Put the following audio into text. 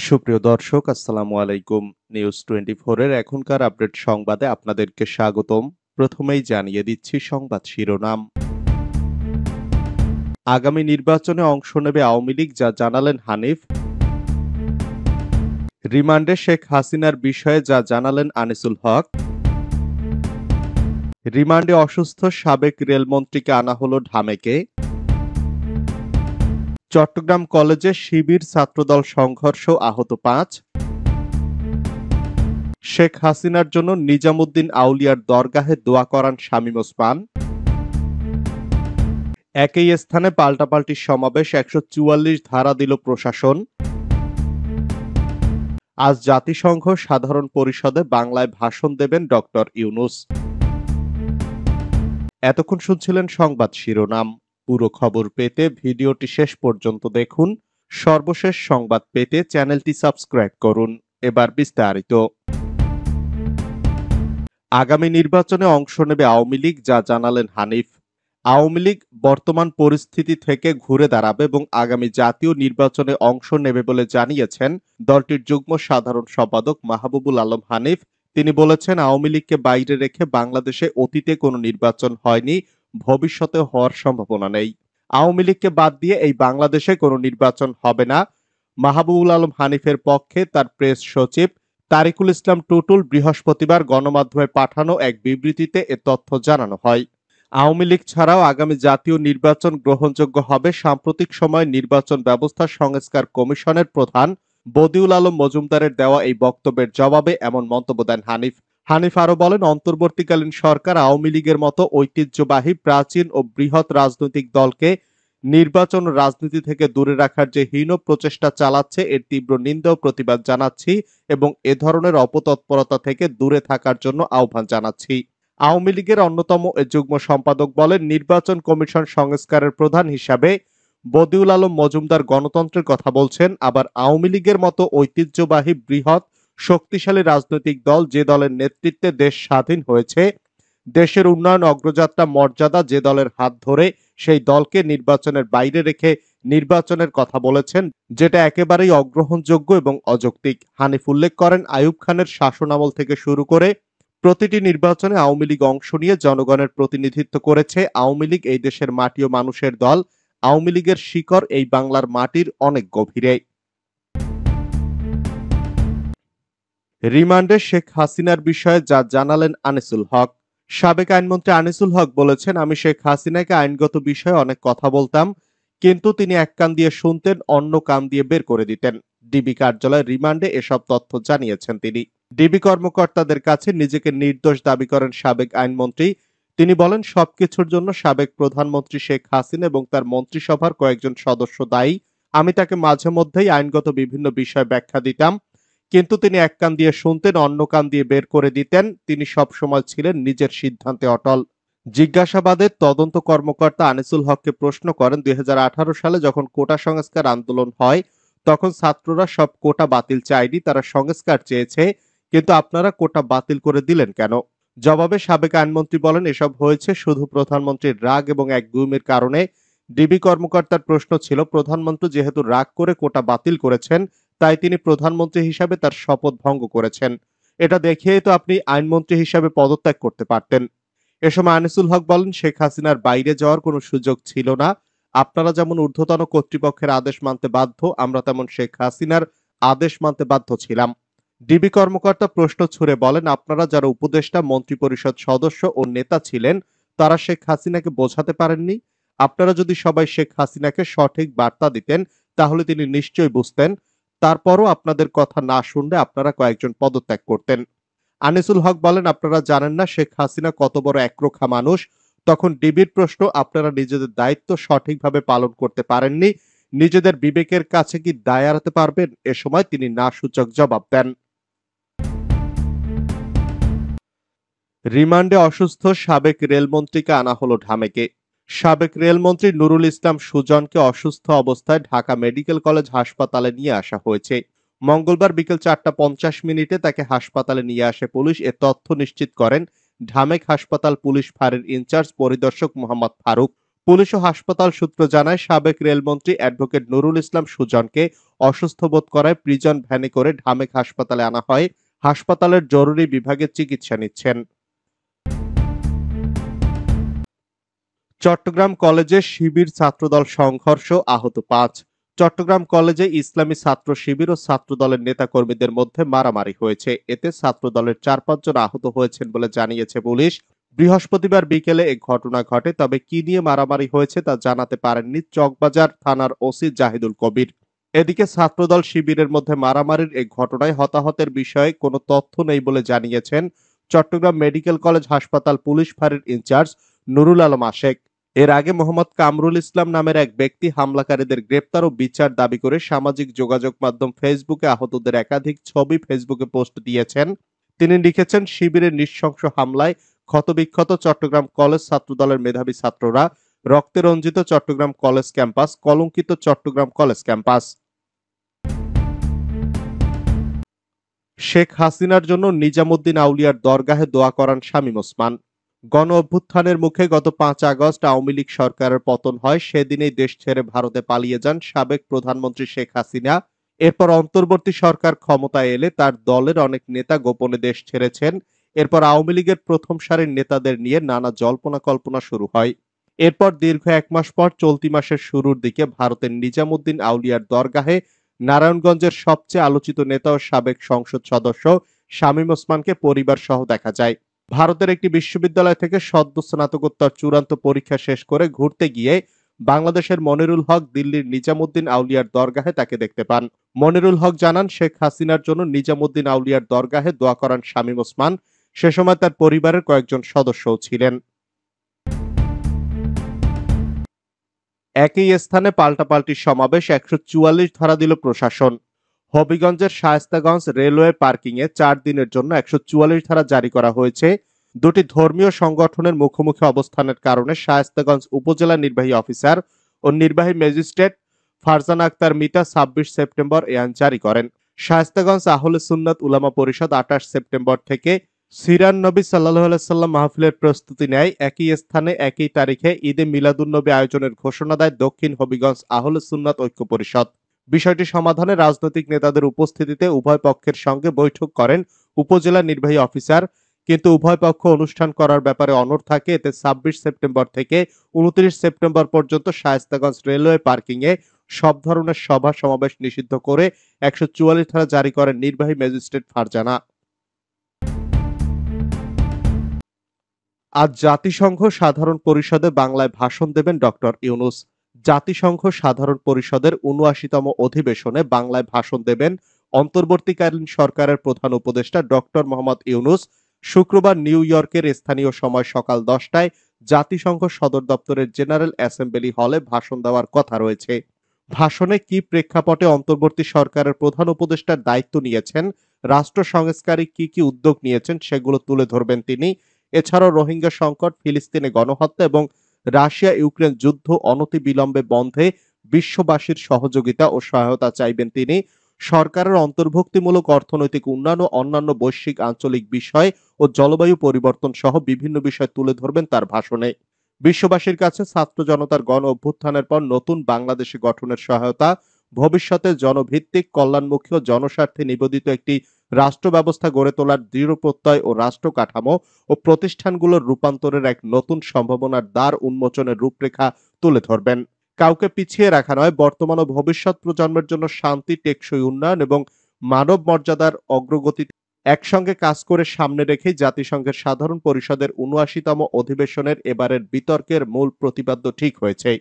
সুপ্রিয় দর্শক, আসসালামু আলাইকুম। নিউজ 24 এর এখনকার আপডেট সংবাদে আপনাদেরকে স্বাগতম। প্রথমেই জানিয়ে দিচ্ছি সংবাদ শিরোনাম। আগামী নির্বাচনে অংশ নেবে আওয়ামী লীগ, যা জানালেন হানিফ। রিমান্ডে শেখ হাসিনার বিষয়ে যা জানালেন আনিসুল হক। রিমান্ডে অসুস্থ সাবেক রেলমন্ত্রীকে আনা হলো ঢামেকে। চট্টগ্রাম কলেজে শিবির ছাত্রদল সংঘর্ষ, আহত 5। শেখ হাসিনার জন্য নিজামুদ্দিন আউলিয়ার দরগাহে দোয়া করান শামীম ওসমান। একই স্থানে পাল্টাপাল্টি সমাবেশ, 144 ধারা দিল প্রশাসন। আজ জাতিসংঘ সাধারণ পরিষদে বাংলায় ভাষণ দেবেন ডক্টর ইউনূস। এতক্ষণ শুনছিলেন সংবাদ শিরোনাম। পুরো খবর পেতে ভিডিওটি শেষ পর্যন্ত দেখুন। সর্বশেষ সংবাদ পেতে চ্যানেলটি সাবস্ক্রাইব করুন। এবার বিস্তারিত। আগামী নির্বাচনে অংশ নেবে আওয়ামী লীগ, যা জানালেন হানিফ। আওয়ামী লীগ বর্তমান পরিস্থিতি থেকে ঘুরে দাঁড়াবে এবং আগামী জাতীয় নির্বাচনে অংশ নেবে বলে জানিয়েছেন দলটির যুগ্ম সাধারণ সম্পাদক মাহবুবুল আলম হানিফ। তিনি বলেছেন, আওয়ামী লীগকে বাইরে রেখে বাংলাদেশে অতীতে কোনো নির্বাচন হয়নি, ভবিষ্যতে হওয়ার সম্ভাবনা নেই। আওয়ামী লীগকে বাদ দিয়ে এই বাংলাদেশে কোনো নির্বাচন হবে না। মাহবুবুল আলম হানিফের পক্ষে তার প্রেস সচিব তারিকুল ইসলাম টুটুল বৃহস্পতিবার গণমাধ্যমে পাঠানো এক বিবৃতিতে এ তথ্য জানানো হয়। আওয়ামী লীগ ছাড়াও আগামী জাতীয় নির্বাচন গ্রহণযোগ্য হবে। সাম্প্রতিক সময়ে নির্বাচন ব্যবস্থা সংস্কার কমিশনের প্রধান বদিউল আলম মজুমদারের দেওয়া এই বক্তব্যের জবাবে এমন মন্তব্য দেন হানিফ। হানিফ আরো বলেন, অন্তর্বর্তীকালীন সরকার আওয়ামী লীগের মতো ঐতিহ্যবাহী প্রাচীন ও বৃহৎ রাজনৈতিক দলকে নির্বাচন রাজনীতি থেকে দূরে রাখার যে হীন প্রচেষ্টা চালাচ্ছে, এর তীব্র নিন্দা ও প্রতিবাদ জানাচ্ছি এবং এ ধরনের অপতৎপরতা থেকে দূরে থাকার জন্য আহ্বান জানাচ্ছি। আওয়ামী লীগের অন্যতম যুগ্ম সম্পাদক বলেন, নির্বাচন কমিশন সংস্কারের প্রধান হিসাবে বদিউল আলম মজুমদার গণতন্ত্রের কথা বলছেন, আবার আওয়ামী লীগের মতো ঐতিহ্যবাহী বৃহৎ শক্তিশালী রাজনৈতিক দল, যে দলের নেতৃত্বে দেশ স্বাধীন হয়েছে, দেশের উন্নয়ন অগ্রযাত্রা মর্যাদা যে দলের হাত ধরে, সেই দলকে নির্বাচনের বাইরে রেখে নির্বাচনের কথা বলেছেন, যেটা একেবারেই অগ্রহণযোগ্য এবং অযৌক্তিক। হানিফ উল্লেখ করেন, আইয়ুব খানের শাসনামল থেকে শুরু করে প্রতিটি নির্বাচনে আওয়ামী লীগ অংশ নিয়ে জনগণের প্রতিনিধিত্ব করেছে। আওয়ামী লীগ এই দেশের মাটি ও মানুষের দল। আওয়ামী লীগের শিকড় এই বাংলার মাটির অনেক গভীরে। রিমান্ডে শেখ হাসিনার বিষয়ে যা জানালেন আনিসুল হক। সাবেক আইনমন্ত্রী আনিসুল হক বলেছেন, আমি শেখ হাসিনাকে আইনগত বিষয়ে অনেক কথা বলতাম, কিন্তু তিনি এক কান দিয়ে শুনতেন, অন্য কান দিয়ে বের করে দিতেন। ডিবি কার্যালয়ের রিমান্ডে এসব তথ্য জানিয়েছেন তিনি। ডিবি কর্মকর্তাদের কাছে নিজেকে নির্দোষ দাবি করেন সাবেক আইনমন্ত্রী। তিনি বলেন, সবকিছুর জন্য সাবেক প্রধানমন্ত্রী শেখ হাসিনা এবং তার মন্ত্রিসভার কয়েকজন সদস্য দায়ী। আমি তাকে মাঝে মধ্যেই আইনগত বিভিন্ন বিষয় ব্যাখ্যা দিতাম, কিন্তু তিনি এক কান দিয়ে শুনতেন, অন্য কান দিয়ে বের করে দিতেন। তিনি সব সময় ছিলেন নিজের সিদ্ধান্তে অটল। জিজ্ঞাসাবাদে তদন্ত কর্মকর্তা আনিসুল হককে প্রশ্ন করেন, 2018 সালে যখন কোটা সংস্কার আন্দোলন হয়, তখন ছাত্ররা সব কোটা বাতিল চায়নি, তারা সংস্কার চেয়েছে, কিন্তু আপনারা কোটা বাতিল করে দিলেন কেন? জবাবে সাবেক আইনমন্ত্রী বলেন, এসব হয়েছে শুধু প্রধানমন্ত্রীর রাগ এবং এক গুমের কারণে। ডিবি কর্মকর্তার প্রশ্ন ছিল, প্রধানমন্ত্রী যেহেতু রাগ করে কোটা বাতিল করেছেন, তাই তিনি প্রধানমন্ত্রী হিসাবে তার শপথ ভঙ্গ করেছেন। এটা দেখিয়েই তো আপনি আইনমন্ত্রী হিসাবে পদত্যাগ করতে পারতেন। এ সময় আনিসুল হক বলেন, শেখ হাসিনার বাইরে যাওয়ার কোনো সুযোগ ছিল না। আপনারা যেমন ঊর্ধ্বতন কর্তৃপক্ষের আদেশ মানতে বাধ্য, আমরা তেমন শেখ হাসিনার আদেশ মানতে বাধ্য ছিলাম। ডিবি কর্মকর্তা প্রশ্ন ছুড়ে বলেন, আপনারা যারা উপদেষ্টা, মন্ত্রিপরিষদ সদস্য ও নেতা ছিলেন, তারা শেখ হাসিনাকে বোঝাতে পারেননি? আপনারা যদি সবাই শেখ হাসিনাকে সঠিক বার্তা দিতেন, তাহলে তিনি নিশ্চয়ই বুঝতেন। তারপরও আপনাদের কথা না শুনলে আপনারা কয়েকজন পদত্যাগ করতেন। আনিসুল হক বলেন, আপনারা জানেন না শেখ হাসিনা কত বড় একরোখা মানুষ। তখন ডিবির প্রশ্ন, আপনারা নিজেদের দায়িত্ব সঠিকভাবে পালন করতে পারেননি, নিজেদের বিবেকের কাছে কি দায় এড়াতে পারবেন? এ সময় তিনি না সূচক জবাব দেন। রিমান্ডে অসুস্থ সাবেক রেলমন্ত্রীকে আনা হলো ঢামেকে। সাবেক রেলমন্ত্রী নুরুল ইসলাম সুজনকে অসুস্থ অবস্থায় ঢাকা মেডিকেল কলেজ হাসপাতালে নিয়ে আসা হয়েছে। মঙ্গলবার বিকেল 4:50 তাকে হাসপাতালে নিয়ে আসে পুলিশ। এ তথ্য নিশ্চিত করেন ঢামেক হাসপাতাল পুলিশ ফাঁড়ির ইনচার্জ পরিদর্শক মোহাম্মদ ফারুক। পুলিশ ও হাসপাতাল সূত্র জানায়, সাবেক রেলমন্ত্রী অ্যাডভোকেট নুরুল ইসলাম সুজনকে অসুস্থ বোধ করায় প্রিজন ভ্যানে করে ঢামেক হাসপাতালে আনা হয়। হাসপাতালের জরুরি বিভাগে চিকিৎসা নিচ্ছেন। চট্টগ্রাম কলেজে শিবির ছাত্রদল সংঘর্ষ, আহত ৫। চট্টগ্রাম কলেজে ইসলামী ছাত্র শিবির ও ছাত্রদলের নেতাকর্মীদের মধ্যে মারামারি হয়েছে। এতে ছাত্রদলের ৪-৫ জন আহত হয়েছেন বলে জানিয়েছে পুলিশ। বৃহস্পতিবার বিকেলে এ ঘটনা ঘটে, তবে কি নিয়ে মারামারি হয়েছে তা জানাতে পারেননি চকবাজার থানার ওসি জাহিদুল কবির। এদিকে ছাত্রদল শিবিরের মধ্যে মারামারির এই ঘটনায় হতাহতের বিষয়ে কোনো তথ্য নেই বলে জানিয়েছেন চট্টগ্রাম মেডিকেল কলেজ হাসপাতাল পুলিশ ফাঁড়ির ইনচার্জ নুরুল আলম আশেক। এর আগে মোহাম্মদ কামরুল ইসলাম নামের এক ব্যক্তি হামলাকারীদের গ্রেপ্তার ও বিচার দাবি করে সামাজিক যোগাযোগ মাধ্যম ফেসবুকে আহতদের একাধিক ছবি ফেসবুকে পোস্ট দিয়েছেন। তিনি লিখেছেন, শিবিরের নৃশংস হামলায় ক্ষতবিক্ষত চট্টগ্রাম কলেজ ছাত্রদলের মেধাবী ছাত্ররা, রক্তে রঞ্জিত চট্টগ্রাম কলেজ ক্যাম্পাস, কলঙ্কিত চট্টগ্রাম কলেজ ক্যাম্পাস। শেখ হাসিনার জন্য নিজামুদ্দিন আউলিয়ার দরগাহে দোয়া করান শামীম ওসমান। গণ অভ্যুত্থানের মুখে গত ৫ আগস্ট আওয়ামী লীগ সরকারের পতন হয়। সেদিনেই দেশ ছেড়ে ভারতে পালিয়ে যান সাবেক প্রধানমন্ত্রী শেখ হাসিনা। এরপর অন্তর্বর্তী সরকার ক্ষমতায় এলে তার দলের অনেক নেতা গোপনে দেশ ছেড়েছেন। এরপর আওয়ামী লীগের প্রথম সারির নেতাদের নিয়ে নানা জল্পনা কল্পনা শুরু হয়। এরপর দীর্ঘ ১ মাস পর চলতি মাসের শুরুর দিকে ভারতের নিজামুদ্দিন আউলিয়ার দরগাহে নারায়ণগঞ্জের সবচেয়ে আলোচিত নেতা ও সাবেক সংসদ সদস্য শামীম ওসমানকে পরিবার সহ দেখা যায়। ভারতের একটি বিশ্ববিদ্যালয় থেকে সদ্য স্নাতকোত্তর চূড়ান্ত পরীক্ষা শেষ করে ঘুরতে গিয়ে বাংলাদেশের মনিরুল হক দিল্লির নিজামুদ্দিন আউলিয়ার দরগাহে তাকে দেখতে পান। মনিরুল হক জানান, শেখ হাসিনার জন্য নিজামুদ্দিন আউলিয়ার দরগাহে দোয়া করান শামীম ওসমান। সে সময় তার পরিবারের কয়েকজন সদস্যও ছিলেন। একই স্থানে পাল্টাপাল্টি সমাবেশ, ১৪৪ ধারা দিল প্রশাসন। হবিগঞ্জের শায়েস্তাগঞ্জ রেলওয়ে পার্কিংয়ে ৪ দিনের জন্য ১৪৪ ধারা জারি করা হয়েছে। দুটি ধর্মীয় সংগঠনের মুখোমুখি অবস্থানের কারণে শায়েস্তাগঞ্জ উপজেলা নির্বাহী অফিসার ও নির্বাহী ম্যাজিস্ট্রেট ফারজানা আক্তার মিতা ২৬ সেপ্টেম্বর এ আইন জারি করেন। শায়েস্তাগঞ্জ আহলে সুন্নাত উলামা পরিষদ ২৮ সেপ্টেম্বর থেকে সিরান নবী সাল্লাল্লাহু আলাইহি সাল্লাম মাহফিলের প্রস্তুতি নেয়। একই স্থানে একই তারিখে ঈদে মিলাদুন্নবী আয়োজনের ঘোষণা দেয় দক্ষিণ হবিগঞ্জ আহলে সুন্নাত ঐক্য পরিষদ। বিষয়টি সমাধানে রাজনৈতিক নেতাদের উপস্থিতিতে উভয় পক্ষের সঙ্গে বৈঠক করেন উপজেলা নির্বাহী অফিসার, কিন্তু উভয় পক্ষ অনুষ্ঠান করার ব্যাপারে অনড় থাকে। এতে ২৬ সেপ্টেম্বর থেকে ২৯ সেপ্টেম্বর পর্যন্ত শায়েস্তাগঞ্জ রেলওয়ে পার্কিংয়ে সব ধরনের সভা সমাবেশ নিষিদ্ধ করে ১৪৪ ধারা জারি করেন নির্বাহী ম্যাজিস্ট্রেট ফারজানা। আজ জাতিসংঘ সাধারণ পরিষদে বাংলায় ভাষণ দেবেন ডক্টর ইউনূস। জাতিসংঘ সাধারণ পরিষদের ৭৯তম অধিবেশনে বাংলায় ভাষণ দেবেন অন্তর্বর্তীকালীন সরকারের প্রধান উপদেষ্টা ডক্টর মোহাম্মদ ইউনূস। শুক্রবার নিউ ইয়র্কের স্থানীয় সময় সকাল ১০টায় জাতিসংঘ সদর দপ্তরের জেনারেল অ্যাসেম্বলি হলে ভাষণ দেওয়ার কথা রয়েছে। ভাষণে কি প্রেক্ষাপটে অন্তর্বর্তী সরকারের প্রধান উপদেষ্টার দায়িত্ব নিয়েছেন, রাষ্ট্র সংস্কারে কি কি উদ্যোগ নিয়েছেন সেগুলো তুলে ধরবেন তিনি। এছাড়াও রোহিঙ্গা সংকট, ফিলিস্তিনে গণহত্যা এবং রাশিয়া ইউক্রেন যুদ্ধ অনতিবিলম্বে বন্ধে বিশ্ববাসীর সহযোগিতা ও সহায়তা চাইবেন তিনি। সরকারের অন্তর্ভুক্তিমূলক অর্থনৈতিক উন্নয়ন ও অন্যান্য বৈশ্বিক আঞ্চলিক বিষয় ও জলবায়ু পরিবর্তন সহ বিভিন্ন বিষয় তুলে ধরবেন তার ভাষণে। বিশ্ববাসীর কাছে ছাত্র জনতার গণ অভ্যুত্থানের পর নতুন বাংলাদেশে গঠনের সহায়তা, ভবিষ্যতে জনভিত্তিক কল্যাণমুখী ও জনস্বার্থে নিবেদিত একটি রাষ্ট্র ব্যবস্থা গড়ে তোলার দৃঢ় প্রত্যয় ও রাষ্ট্র কাঠামো ও প্রতিষ্ঠানগুলোর রূপান্তরের এক নতুন সম্ভাবনার দ্বার উন্মোচনের রূপরেখা তুলে ধরবেন। কাউকে পিছিয়ে রাখা নয়, বর্তমান ও ভবিষ্যৎ প্রজন্মের জন্য শান্তি, টেকসই উন্নয়ন এবং মানব মর্যাদার অগ্রগতিতে একসঙ্গে কাজ করে সামনে রেখেই জাতিসংঘের সাধারণ পরিষদের ৭৯তম অধিবেশনের এবারের বিতর্কের মূল প্রতিপাদ্য ঠিক হয়েছে।